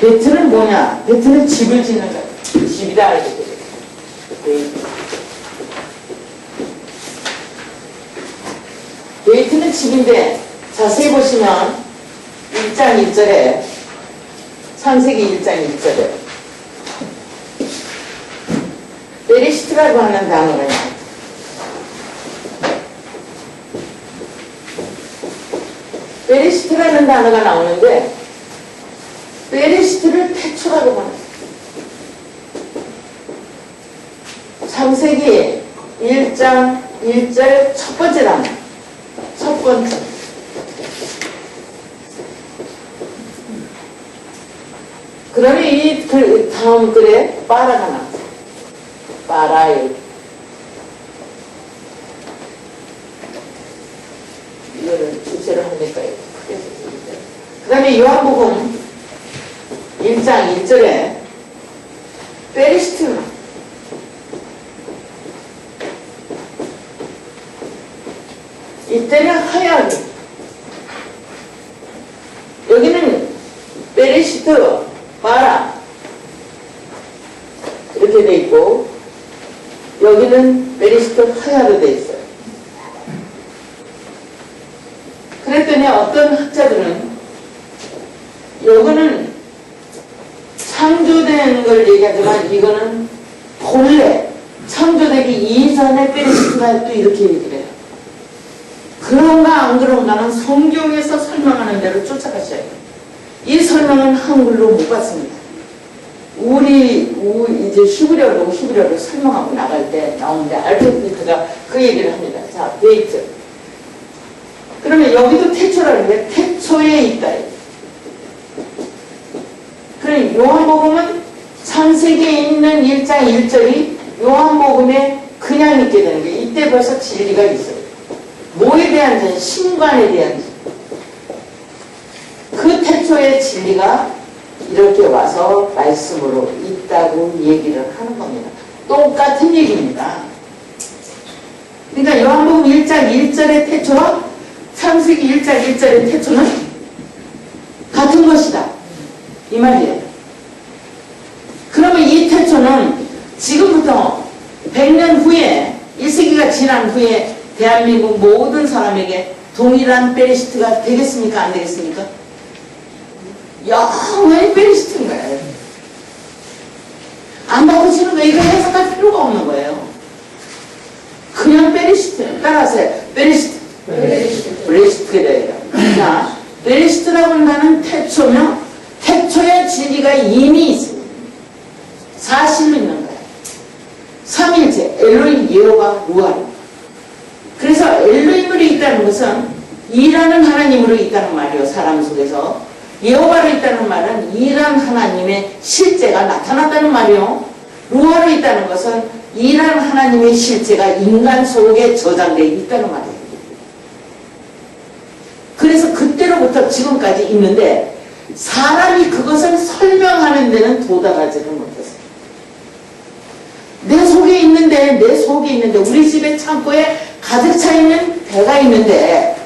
베트는 뭐냐? 베트는 집을 짓는 거야. 집이다 알게 돼. 베트는 집인데 자세히 보시면 1장 1절에 창세기 1장 1절에 베리시트라고 하는 단어가 있어요. 베리시트라는 단어가 나오는데 베리시트를 태초라고 말해요. 창세기 1장 1절 첫 번째 단어. 첫 번째. 그러면 이 다음 글에 빠라가 나와요. 빠라이. 이거를 주체를 하니까 크게 그 다음에 요한복음 1장 1절에 베리시트. 이때는 하야기. 여기는 베리시트, 바라 이렇게 돼 있고 여기는 베리시트 하야로 돼 있어요. 그랬더니 어떤 학자들은 요거는 창조된 걸 얘기하지만 이거는 본래 창조되기 이전의 베리시트가 또 이렇게 얘기를 해요. 그런가 안 그런가는 성경에서 설명하는 대로 쫓아가셔야 해요. 이 설명은 한글로 못 봤습니다. 우리 이제 히브리어로 설명하고 나갈 때 나오는데 알프레트가 그 얘기를 합니다. 자, 베이트. 그러면 여기도 태초라는 게 태초에 있다. 그럼 요한복음은 창세기에 있는 1장 1절이 요한복음에 그냥 있게 되는 게 이때 벌써 진리가 있어요. 뭐에 대한 진리? 신관에 대한 진리. 그 태초의 진리가 이렇게 와서 말씀으로 있다고 얘기를 하는 겁니다. 똑같은 얘기입니다. 그러니까 요한복음 1장 1절의 태초와 창세기 1장 1절의 태초는 같은 것이다. 이 말이에요. 그러면 이 태초는 지금부터 100년 후에 1세기가 지난 후에 대한민국 모든 사람에게 동일한 베리시트가 되겠습니까? 안 되겠습니까? 영원히 베리시트인 거예요. 안 바꾸시는 거 이거 해석할 필요가 없는 거예요. 그냥 베리시트. 따라하세요. 베리시트. 베리시트가 돼요. 자, 베리시트라고 한다는 태초며 태초의 진리가 이미 있습니다. 사실로 있는 거예요. 삼일체 엘로힘 예호바 루아. 그래서 엘로힘으로 있다는 것은 일하는 하나님으로 있다는 말이에요. 사람 속에서. 예호바로 있다는 말은 일하는 하나님의 실제가 나타났다는 말이에요. 루아로 있다는 것은 일하는 하나님의 실제가 인간 속에 저장되어 있다는 말이에요. 그래서 그때로부터 지금까지 있는데 사람이 그것을 설명하는 데는 도달하지는 못했어요. 내 속에 있는데 우리 집에 창고에 가득 차 있는 배가 있는데,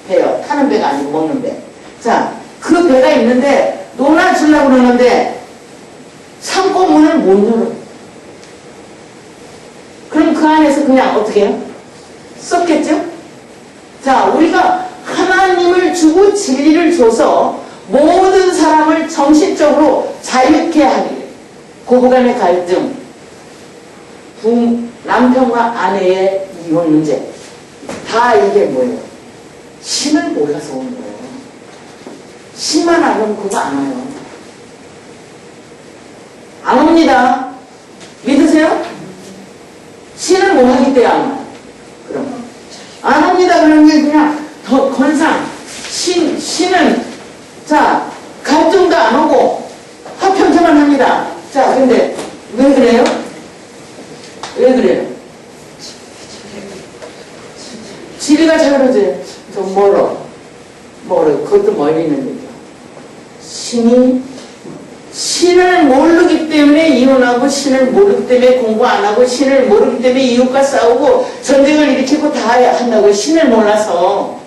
배요. 타는 배가 아니고 먹는 배. 자, 그 배가 있는데 놀아주려고 그러는데 창고 문을 못 열어요. 그럼 그 안에서 그냥 어떻게 해요? 썩겠죠? 자, 우리가 하나님을 주고 진리를 줘서 모든 사람을 정신적으로 자유케 하기 위해 고부간의 갈등, 남편과 아내의 이혼 문제, 다 이게 뭐예요? 신을 몰라서 오는 거예요. 신만 알면 그거 안 와요. 안 옵니다. 믿으세요? 신을 못 하기 때문에 안 와요. 그럼 안 옵니다. 그런 게 그냥 더 건상. 신은 자 갈등도 안 오고 화평케만 합니다. 자 근데 왜 그래요? 왜 그래요? 지리가 차그러져요. 좀 멀어. 그것도 멀리 있는 얘기야. 신을 모르기 때문에 이혼하고, 신을 모르기 때문에 공부 안 하고, 신을 모르기 때문에 이웃과 싸우고 전쟁을 일으키고 다 한다고. 신을 몰라서.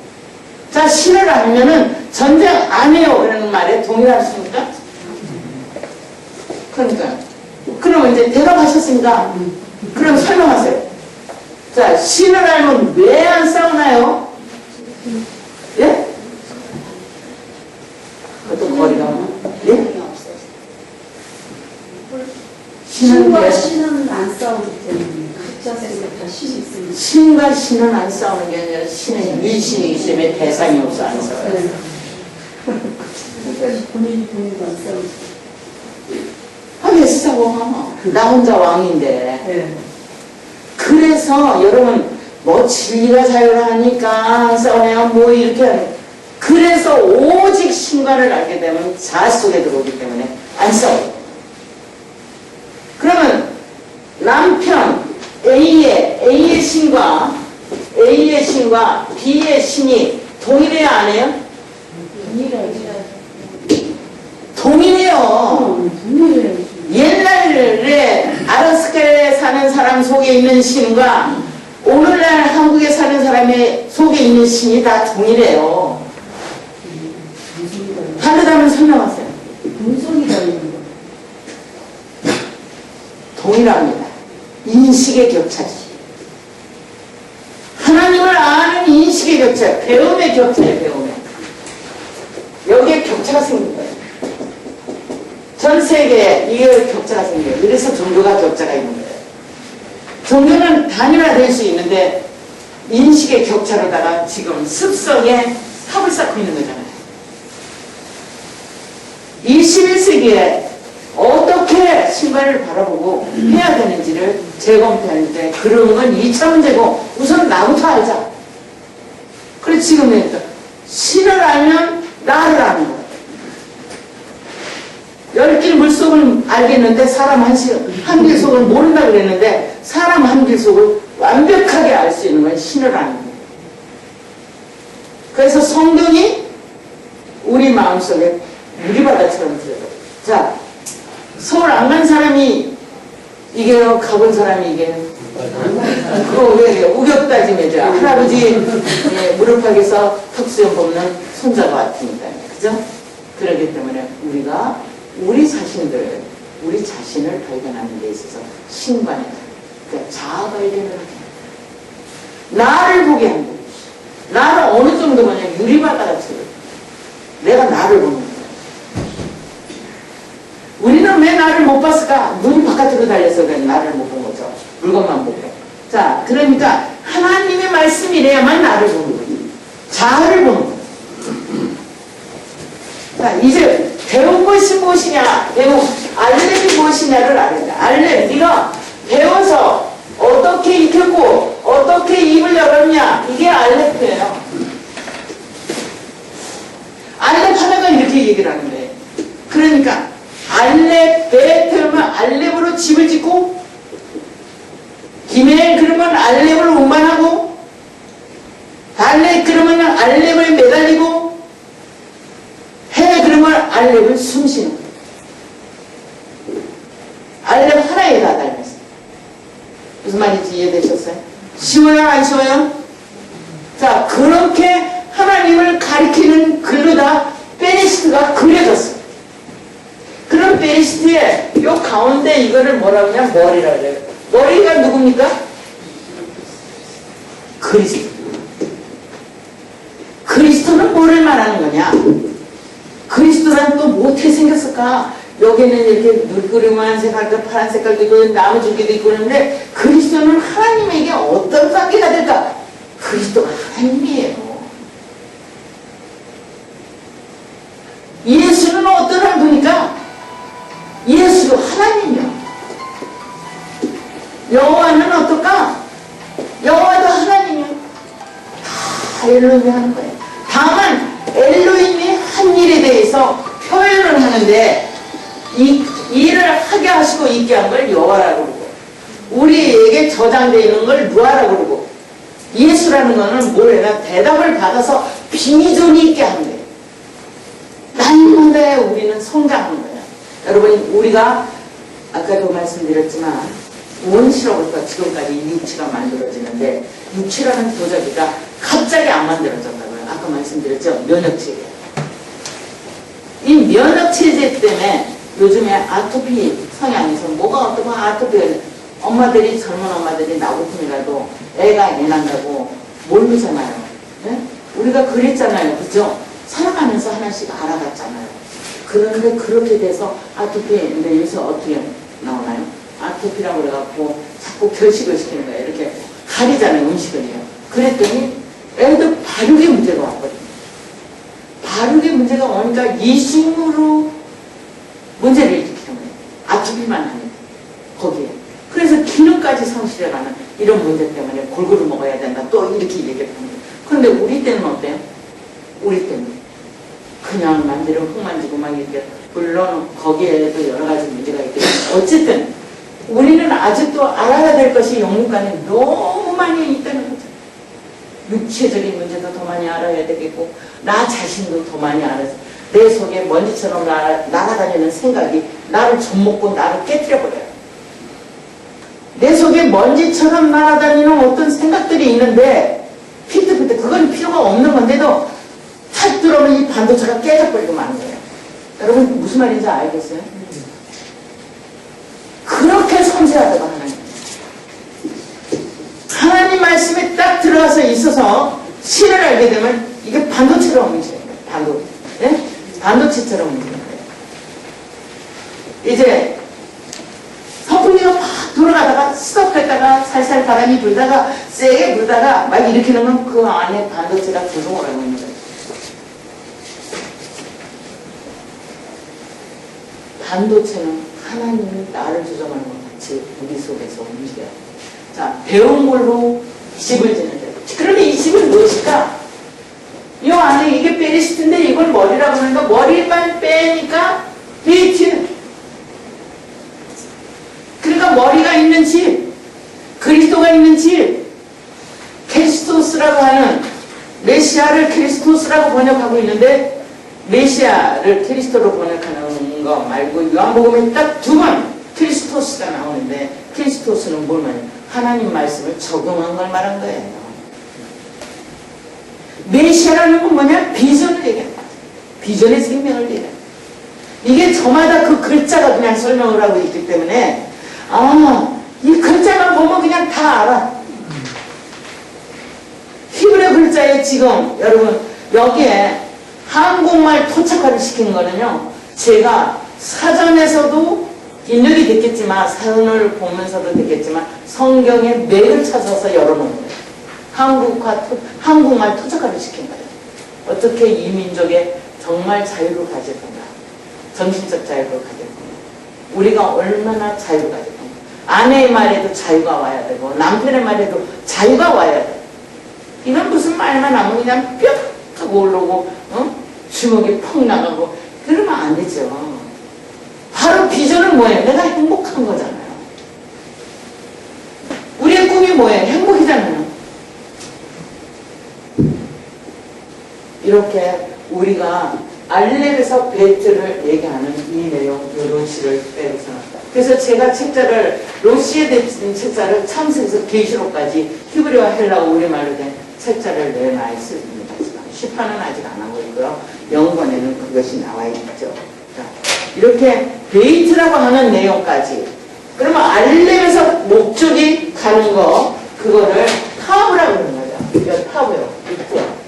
자, 신을 알면은 전쟁 안 해요. 그러는 말에 동의하십니까? 그러니까. 그러면 이제 대답하셨습니다. 그럼 설명하세요. 자, 신을 알면 왜 안 싸우나요? 예? 그것도 거리가 예? 신과 신은 안 싸우기 때문에 각자 속에 다 신이 있습니다. 신과 신은 안 싸우는 게 아니라 신은 유신이기 때문에 대상이 없어 안 싸워요. 네. 그러니까 본인이 안 싸우지. 왜 싸워? 나 혼자 왕인데. 네. 그래서 여러분 뭐 진리가 자유하니까 안 싸우냐 뭐 이렇게 하는. 그래서 오직 신과를 알게 되면 자아 속에 들어오기 때문에 안 싸워요. 그러면 남편 A의 신과 B의 신이 동일해야 안 해요? 동일해요. 옛날에 아라스카에 사는 사람 속에 있는 신과 오늘날 한국에 사는 사람의 속에 있는 신이 다 동일해요. 다르다면 설명하세요. 분석이 다르는 거. 동일합니다. 인식의 격차지. 하나님을 아는 인식의 격차, 배움의 격차예요. 배움의. 여기에 격차가 생긴 거예요. 전 세계에 이게 격차가 생겨요. 그래서 종교가 격차가 있는 거예요. 종교는 단일화될 수 있는데 인식의 격차로다가 지금 습성에 합을 쌓고 있는 거잖아요. 21세기에 어떻게 신발을 바라보고 해야 되는지를 재검토하는데 그런 건 2차 문제고 우선 나부터 알자. 그래 지금 신을 알면 나를 아는 거야. 10길 물속을 알겠는데 사람 한 길 속을 모른다 그랬는데 사람 한 길 속을 완벽하게 알 수 있는 건 신을 아는 거예요. 그래서 성경이 우리 마음속에 유리바다처럼 들어요. 자, 서울 안 간 사람이 이게요, 가본 사람이 이게요. 그거 왜 우격다짐해줘. 할아버지 무릎팍에서 턱수염 뽑는 손자가 같으니까. 그죠? 그렇기 때문에 우리가 우리 자신을 발견하는 데 있어서 신관에, 그러니까 자아 발견을 하게 합니다. 나를 보게 합니다. 나를 어느 정도 보냐, 유리바다같이. 내가 나를 보는 거야. 우리는 왜 나를 못 봤을까? 눈이 바깥으로 달려서 그래. 나를 못 본 거죠. 물건만 보고. 자, 그러니까 하나님의 말씀이래야만 나를 보는 거지. 자아를 보는 거야. 자, 이제 배운 것이 무엇이냐, 알렙이 무엇이냐를 알아야 알렙, 네가 배워서 어떻게 익혔고 어떻게 입을 열었냐, 이게 알렙이에요. 알렙 하나가 이렇게 얘기를 하는 거예요. 그러니까 알렙 베테면 알렙으로 집을 짓고, 기멜 그러면 알렙을 운반하고, 달렙 그러면 알렙을 매달리고, 해 그러면 알렙을 숨쉬는 거예요. 알렙 하나에 다 달렸어요. 무슨 말인지 이해되셨어요? 쉬워요 안 쉬워요? 자, 그렇게 하나님을 가리키는 글로 다 베니시트가 그려졌어요. 그런 베니시트에 요 가운데 이거를 뭐라고 하냐, 머리라고 해요. 머리가 누굽니까? 그리스도. 그리스도는 뭐를 말하는 거냐? 그리스도란 또 뭐 어떻게 생겼을까? 여기는 이렇게 물그름한 색깔도 파란 색깔도 있고 나무 줄기도 있고 그러는데 그리스도는 하나님에게 어떤 관계가 될까? 그리스도가 하나님이에요. 예수는 어떠한 분이니까? 예수도 하나님이야. 엘로힘이 하는 거예요. 다만 엘로힘이 한 일에 대해서 표현을 하는데 이 일을 하게 하시고 있게 한 걸 여호와라고 그러고 우리에게 저장되어 있는 걸 누아라고 그러고 예수라는 거는 뭐래나 대답을 받아서 비전이 있게 하는 거예요. 날마다 우리는 성장하는 거예요. 여러분 우리가 아까도 말씀드렸지만 원시로부터 지금까지 육체가 만들어지는데 육체라는 도자기가 갑자기 안 만들어졌다고요. 아까 말씀드렸죠. 면역체계. 이 면역체제 때문에 요즘에 아토피 성향에서 뭐가 어떻고 아토피 엄마들이 젊은 엄마들이 나고품이라도 애가 애 난다고 모르잖아요. 네? 우리가 그랬잖아요. 그죠? 살아가면서 하나씩 알아갔잖아요. 그런데 그렇게 돼서 아토피인데 여기서 어떻게 나오나요? 아토피라고 그래갖고 자꾸 결식을 시키는 거예요. 이렇게 가리잖아요. 음식을요. 그랬더니 애도 발육의 문제가 왔거든요. 발육의 문제가 오니까 이식으로 문제를 일으키는 거예요. 아토피만 아니고 거기에. 그래서 기능까지 상실해가는 이런 문제 때문에 골고루 먹어야 된다. 또 이렇게 얘기를 합니다. 그런데 우리 때는 어때요? 우리 때는 그냥 남대로 흙 만지고 막 이렇게 물론 거기에도 여러 가지 문제가 있겠지만 어쨌든 우리는 아직도 알아야 될 것이 영육간에 너무 많이 있다는 거죠. 육체적인 문제도 더 많이 알아야 되겠고 나 자신도 더 많이 알아서 내 속에 먼지처럼 날아다니는 생각이 나를 좀먹고 나를 깨뜨려버려요. 내 속에 먼지처럼 날아다니는 어떤 생각들이 있는데 피트피트 그건 필요가 없는 건데도 탁 들어오면 이 반도체가 깨져버리고 마는 거예요. 여러분 무슨 말인지 알겠어요? 그렇게 섬세하다고 하나님. 하나님 말씀에 딱 들어가서 있어서 신을 알게 되면 이게 반도체처럼 움직여요. 반도체. 네? 반도체처럼 움직여요. 이제 선풍기가 막 돌아가다가 스톱했다가 살살 바람이 불다가 세게 불다가 막 이렇게 놓으면 그 안에 반도체가 조종을 하고 있는 거예요. 반도체는 하나님이 나를 조정하는 것 같이 우리 속에서 움직여요. 자, 배운 걸로 집을 짓는데 그러면 이 집은 무엇일까? 이 안에 이게 페리시트인데 이걸 머리라고 하니까 머리만 빼니까 베이트. 그러니까 머리가 있는 집, 그리스도가 있는 집, 크리스토스라고 하는 메시아를 크리스토스라고 번역하고 있는데 메시아를 크리스토로 번역하는 거 말고 요한복음에 딱 두 번 크리스토스가 나오는데 크리스토스는 뭘 말해요? 하나님 말씀을 적용한 걸 말한 거예요. 메시아라는 건 뭐냐? 비전을 얘기한다. 비전의 생명을 얘기한다. 이게 저마다 그 글자가 그냥 설명을 하고 있기 때문에 이 글자만 보면 그냥 다 알아. 히브리 글자에 지금 여러분 여기에 한국말 토착화를 시킨 거는요. 제가 사전에서도 입력이 됐겠지만 사전을 보면서도 됐겠지만 성경의 맥을 찾아서 열어놓은 거예요. 한국말 토착화를 시킨 거예요. 어떻게 이 민족의 정말 자유를 가질 건가. 정신적 자유를 가질 건가. 우리가 얼마나 자유를 가질 건가. 아내의 말에도 자유가 와야 되고 남편의 말에도 자유가 와야 돼. 이건 무슨 말만 하면 그냥 뿅 하고 올라오고 주먹이 펑 나가고 그러면 안 되죠. 바로 비전은 뭐예요? 내가 행복한 거잖아요. 우리의 꿈이 뭐예요? 행복이잖아요. 이렇게 우리가 알렙에서 베트를 얘기하는 이 내용, 이런 시를 빼고서 그래서 제가 책자를 로시에 된 책자를 창세에서 계시록까지 히브리와 헬라어 우리말로 된 책자를 내놔있습니다. 시판은 아직 안 하고 있고요. 영번에는 그것이 나와 있죠. 자, 이렇게 베이트라고 하는 내용까지 그러면 알렙에서 목적이 가는 거 그거를 타브라고 그러는 거죠. 이거 타브요. 있고요.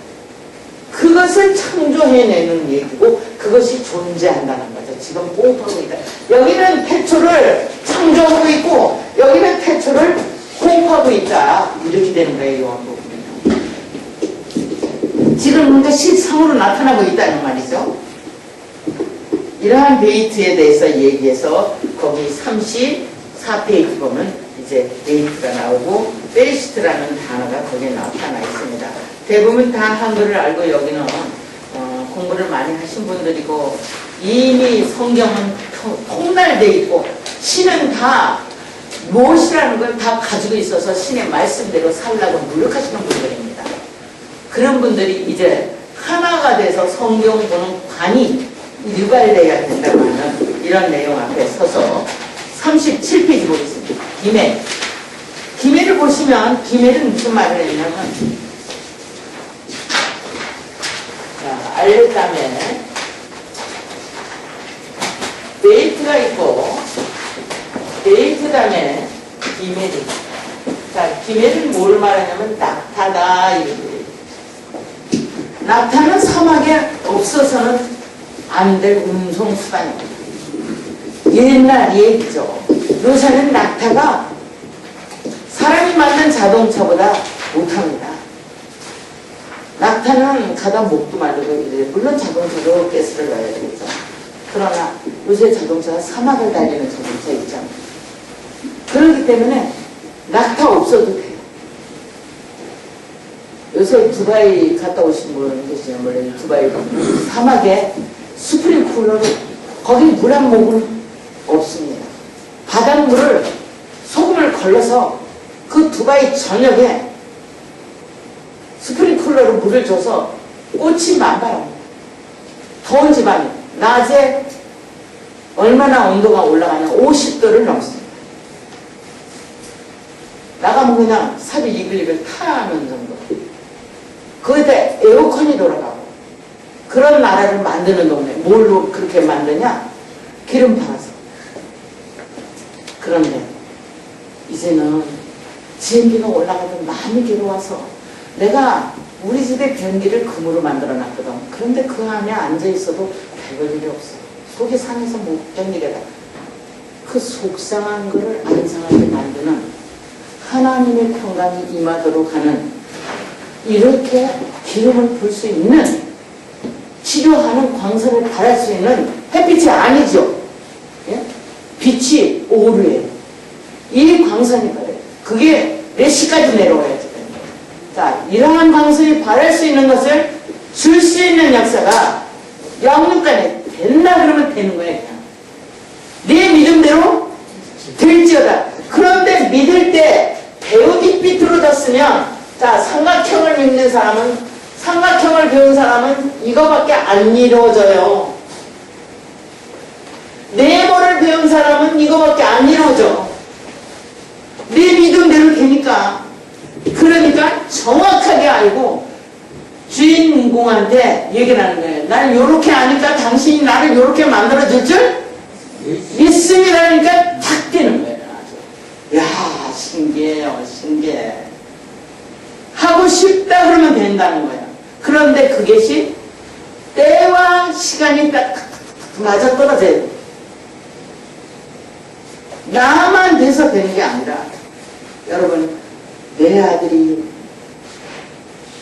그것을 창조해내는 얘기고 그것이 존재한다는 거죠. 지금 호흡하고 있다. 여기는 태초를 창조하고 있고 여기는 태초를 호흡하고 있다. 이렇게 되는 거예요. 지금 뭔가 실상으로 나타나고 있다는 말이죠. 이러한 베이트에 대해서 얘기해서 거기 34페이지 보면 이제 베이트가 나오고 페리시트라는 단어가 거기에 나타나 있습니다. 대부분 다 한글을 알고 여기는 공부를 많이 하신 분들이고 이미 성경은 통달돼 있고 신은 다 무엇이라는 걸 다 가지고 있어서 신의 말씀대로 살라고 노력하시는 분들입니다. 그런 분들이 이제 하나가 돼서 성경 보는 관이 유발돼야 된다고 하는 이런 내용 앞에 서서 37페이지 보겠습니다. 기매. 기매를 보시면 기매는 무슨 말을 했냐면 자, 알레담에 데이트가 있고 데이트 다음에 기매를. 자, 기매는 뭘 말하냐면 낙타다 이거예요. 낙타는 사막에 없어서는 안 될 운송수단입니다. 옛날 얘기죠. 요새는 낙타가 사람이 만든 자동차보다 못합니다. 낙타는 가다 목도 마르고 이래요. 물론 자동차도 가스를 넣어야 되겠죠. 그러나 요새 자동차가 사막을 달리는 자동차 있잖아요. 그렇기 때문에 낙타 없어도 돼요. 요새 두바이 갔다 오신 분 계시죠? 원래 두바이 사막에 스프링 쿨러로 거기 물 한 모금 없습니다. 바닷물을 소금을 걸러서 그 두바이 전역에 스프링 쿨러로 물을 줘서 꽃이 만발합니다. 더운 지방이 낮에 얼마나 온도가 올라가냐 50도를 넘습니다. 나가면 그냥 삽이 이글이글 타는 정도. 거기다 에어컨이 돌아가고 그런 나라를 만드는 동네. 뭘로 그렇게 만드냐? 기름 팔아서. 그런데 이제는 전기가 올라가던 많이 괴로워서 내가 우리 집에 변기를 금으로 만들어 놨거든. 그런데 그 안에 앉아 있어도 별별 일이 없어. 속이 상해서 못 견디겠다. 그 속상한 거를 안 상하게 만드는 하나님의 평강이 임하도록 하는 이렇게 기름을 불 수 있는 치료하는 광선을 발할 수 있는 햇빛이 아니죠. 예? 빛이 오르예요. 이 광선이 발해요. 그게 몇 시까지 내려와야지. 자, 이러한 광선이 발할 수 있는 것을 줄 수 있는 역사가 영육간에 된다 그러면 되는 거예요. 그냥. 네 믿음대로 될지어다. 그런데 믿을 때 배우기 삐뚤어졌으면 자, 삼각형을 믿는 사람은 삼각형을 배운 사람은 이거밖에 안 이루어져요. 네모를 배운 사람은 이거밖에 안 이루어져. 내 믿음대로 되니까. 그러니까 정확하게 알고 주인공한테 얘기를 하는 거예요. 나는 요렇게 아니까 당신이 나를 요렇게 만들어줄 줄 믿습니다니까 탁 되는 거예요. 아주. 야, 신기해요. 신기해. 하고 싶다 그러면 된다는 거야. 그런데 그것이 때와 시간이 딱 맞아 떨어져야 돼. 나만 돼서 되는 게 아니라 여러분 내 아들이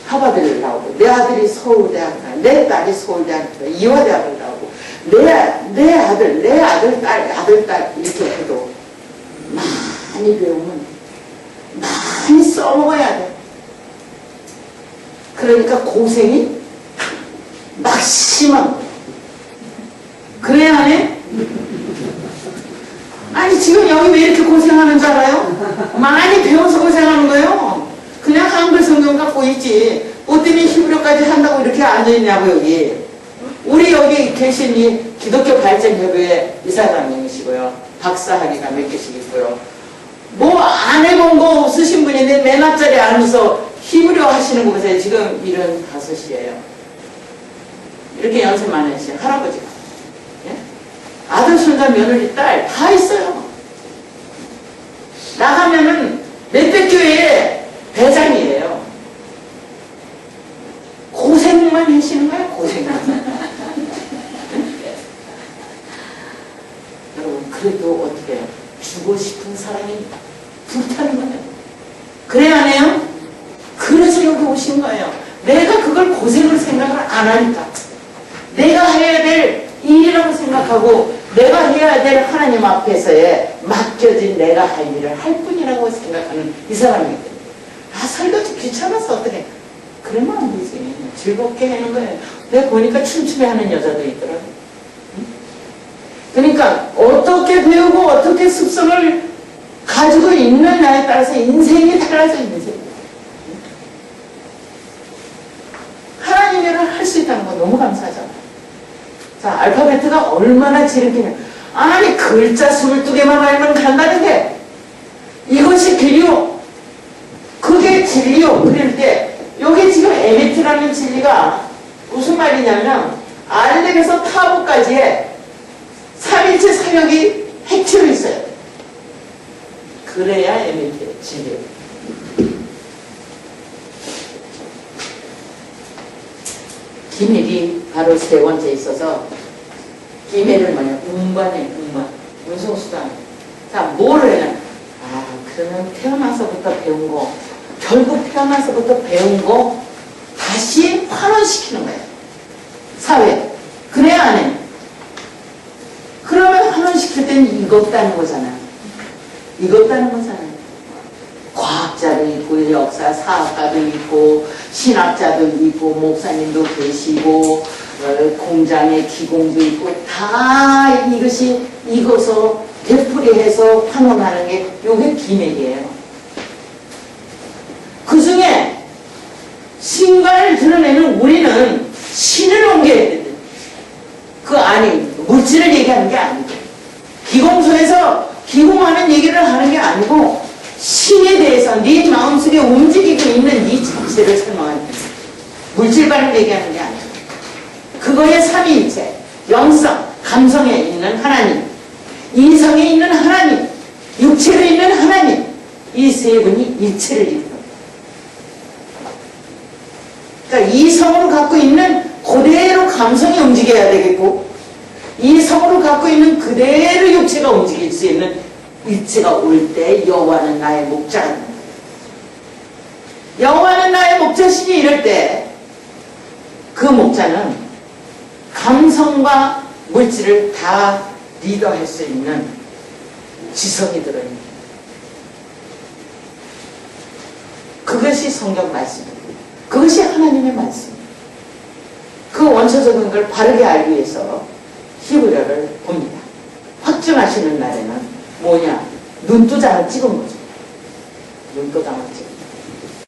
하버드를 나오고 내 아들이 서울대학 나오고 내 딸이 서울대학 이화대학을 나오고 내 아들 딸 이렇게 해도 많이 배우면 많이 써먹어야 돼. 그러니까 고생이 막심한 거예요. 그래야 하네? 아니 지금 여기 왜 이렇게 고생하는 줄 알아요? 많이 배워서 고생하는 거예요. 그냥 한글 성경 갖고 있지. 뭐 때문에 히브리어까지 한다고 이렇게 앉아있냐고 여기. 우리 여기 계신 이 기독교 발전협의회 이사장님이시고요. 박사학위가 몇 개씩 있고요. 뭐 안 해본 거 없으신 분인데 맨 앞자리에 앉아서 히브리어 하시는 거 보세요. 지금 75이에요. 이렇게 연습 많이 하시죠. 할아버지가. 예? 아들, 손자, 며느리, 딸 다 있어요. 나가면은 몇백 교회에 대장이에요. 고생만 하시는 거야. 고생만. 여러분 그래도 어떻게 해요? 주고 싶은 사람이 불타는 거예요. 그래야 하네요? 그래서 여기 오신 거예요. 내가 그걸 고생을 생각을 안 하니까. 내가 해야 될 일이라고 생각하고 내가 해야 될 하나님 앞에서의 맡겨진 내가 할 일을 할 뿐이라고 생각하는 이 사람이거든요. 아, 설거지 귀찮아서 어떻게. 그러면 안 되지. 즐겁게 하는 거예요. 내가 보니까 춤추게 하는 여자도 있더라고. 응? 그러니까 어떻게 배우고 어떻게 습성을 가지고 있느냐에 따라서 인생이 달라져 있는 거예요. 하나님 일을 할 수 있다는 거 너무 감사하잖아. 자, 알파베트가 얼마나 지름기냐. 아니, 글자 22개만 알면 간다는데, 이것이 길이요. 그게 진리요. 그럴 때, 여기 지금 에미트라는 진리가 무슨 말이냐면, 알렉에서 타보까지의 3일체 사역이 핵치로 있어요. 그래야 에미트의 진리예요. 기밀이 바로 세 번째 있어서, 기밀은 뭐냐? 운반이에요, 운반. 운송수단. 자, 뭐를 해냐? 아, 그러면 태어나서부터 배운 거, 결국 태어나서부터 배운 거 다시 환원시키는 거예요. 사회. 그래야 안 해. 그러면 환원시킬 때는 익었다는 거잖아요. 익었다는 거잖아요. 과학자도 있고, 역사, 사학가도 있고, 신학자도 있고, 목사님도 계시고, 공장의 기공도 있고, 다 이것이 익어서 되풀이해서 환원하는 게 요게 기맥이에요. 그 중에 신과를 드러내는 우리는 신을 옮겨야 돼. 그 아니, 물질을 얘기하는 게 아니고, 기공소에서 기공하는 얘기를 하는 게 아니고, 신에 대해서 네 마음속에 움직이고 있는 네 자체를 설명하는 거예요. 물질반을 얘기하는 게 아니고, 그거의 삼위일체, 영성, 감성에 있는 하나님, 이성에 있는 하나님, 육체로 있는 하나님, 이 세 분이 일체를 이루는. 그러니까 이성으로 갖고 있는 그대로 감성이 움직여야 되겠고, 이성으로 갖고 있는 그대로 육체가 움직일 수 있는 일체가 올 때 여호와는 나의 목자가 된다. 여호와는 나의 목자시니 이럴 때 그 목자는 감성과 물질을 다 리더할 수 있는 지성이 들어있는, 그것이 성경 말씀입니다. 그것이 하나님의 말씀입니다. 그 원초적인 걸 바르게 알기 위해서 히브리어를 봅니다. 확증하시는 날에는 뭐냐? 눈도장을 찍은 거죠. 눈도장을 찍은